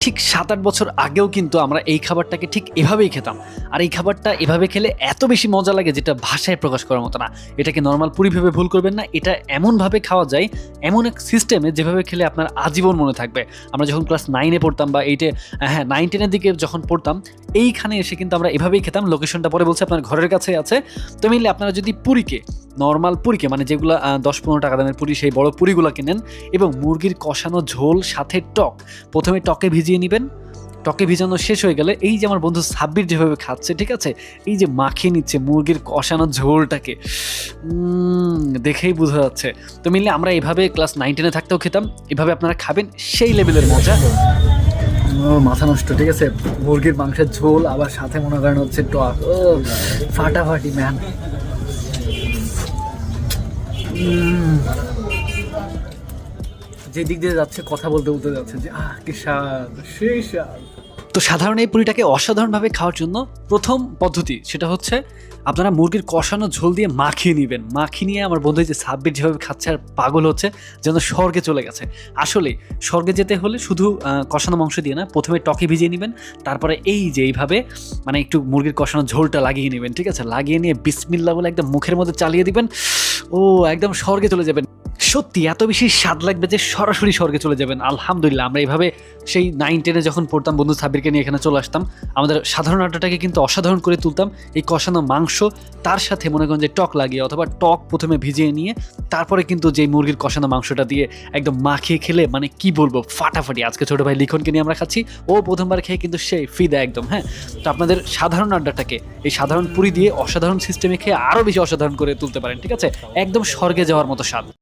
ঠিক ৭-৮ বছর আগেও কিন্তু আমরা এই খাবারটাকে ঠিক এভাবেই খেতাম। আর এই খাবারটা এভাবে খেলে এত বেশি মজা লাগে যেটা ভাষায় প্রকাশ করার মতো না। এটাকে নরমাল পুরি ভেবে ভুল করবেন না। এটা এমনভাবে খাওয়া যায়, এমন এক সিস্টেমে যেভাবে খেলে আপনার আজীবন মনে থাকবে। আমরা যখন ক্লাস 9 এ পড়তাম বা 8 এ 9-10 এর দিকে যখন পড়তাম, এইখানে এসে কিন্তু আমরা এভাবেই খেতাম। লোকেশনটা পরে বলছি, আপনার ঘরের কাছেই আছে। তো মেইনলি আপনারা যদি পুরিকে, নরমাল পুরিকে মানে যেগুলা ১০-১৫ টাকা দামের পুরি, সেই বড় পুরিগুলা কিনেন এবং মুরগির কষানো ঝোল সাথে টক, প্রথমে টকে ভিজিয়ে নিবেন। টকে ভিজানো শেষ হয়ে গেলে এই যে আমার বন্ধু সাব্বির যেভাবে খাচ্ছে, ঠিক আছে, এই যে মাখিয়ে নিচ্ছে মুরগির কষানো ঝোলটাকে, দেখেই বোঝা যাচ্ছে। তো মেনলি আমরা এভাবে ক্লাস 9-10 এ থাকতেও খেতাম। এভাবে আপনারা খাবেন, সেই লেভেলের মজা। মাথা নষ্ট, ঠিক আছে, মুরগির মাংসের ঝোল আবার সাথে মনে করেন হচ্ছে টক, ও ফাটাফাটি ম্যান। যে দিক দিয়ে যাচ্ছে কথা বলতে বলতে যাচ্ছে যে কি স্বাদ, সেই স্বাদ। তো সাধারণ এই পুরিটাকে অসাধারণভাবে খাওয়ার জন্য প্রথম পদ্ধতি সেটা হচ্ছে আপনারা মুরগির কষানো ঝোল দিয়ে মাখিয়ে নেবেন। মাখিয়ে নিয়ে আমার বন্ধু যে সাব্বির যেভাবে খাচ্ছে আর পাগল হচ্ছে, যেন স্বর্গে চলে গেছে। আসলে স্বর্গে যেতে হলে শুধু কষানো মাংস দিয়ে না, প্রথমে টকে ভিজিয়ে নেবেন, তারপরে এই যে এইভাবে মানে একটু মুরগির কষানো ঝোলটা লাগিয়ে নেবেন, ঠিক আছে, লাগিয়ে নিয়ে বিসমিল্লাহ বলে একদম মুখের মধ্যে চালিয়ে দিবেন। ও একদম স্বর্গে চলে যাবেন। সত্যি এত বেশি স্বাদ লাগবে যে সরাসরি স্বর্গে চলে যাবেন। আলহামদুলিল্লাহ, আমরা এইভাবে সেই 9-10 এ যখন পড়তাম বন্ধু সাব্বিরকে নিয়ে এখানে চলে আসতাম, আমাদের সাধারণ আড্ডাটাকে কিন্তু অসাধারণ করে তুলতাম। এই কষানো মাংস তার সাথে মনে করেন যে টক লাগিয়ে, অথবা টক প্রথমে ভিজিয়ে নিয়ে তারপরে কিন্তু যে মুরগির কষানো মাংসটা দিয়ে একদম মাখিয়ে খেলে মানে কি বলবো, ফাটাফাটি। আজকে ছোট ভাই লিখনকে নিয়ে আমরা খাচ্ছি, ও প্রথমবার খেয়ে কিন্তু সেই ফিদা একদম। হ্যাঁ, তো আপনাদের সাধারণ আড্ডাটাকে এই সাধারণ পুরি দিয়ে অসাধারণ সিস্টেমে খেয়ে আরও বেশি অসাধারণ করে তুলতে পারেন, ঠিক আছে, একদম স্বর্গে যাওয়ার মতো স্বাদ।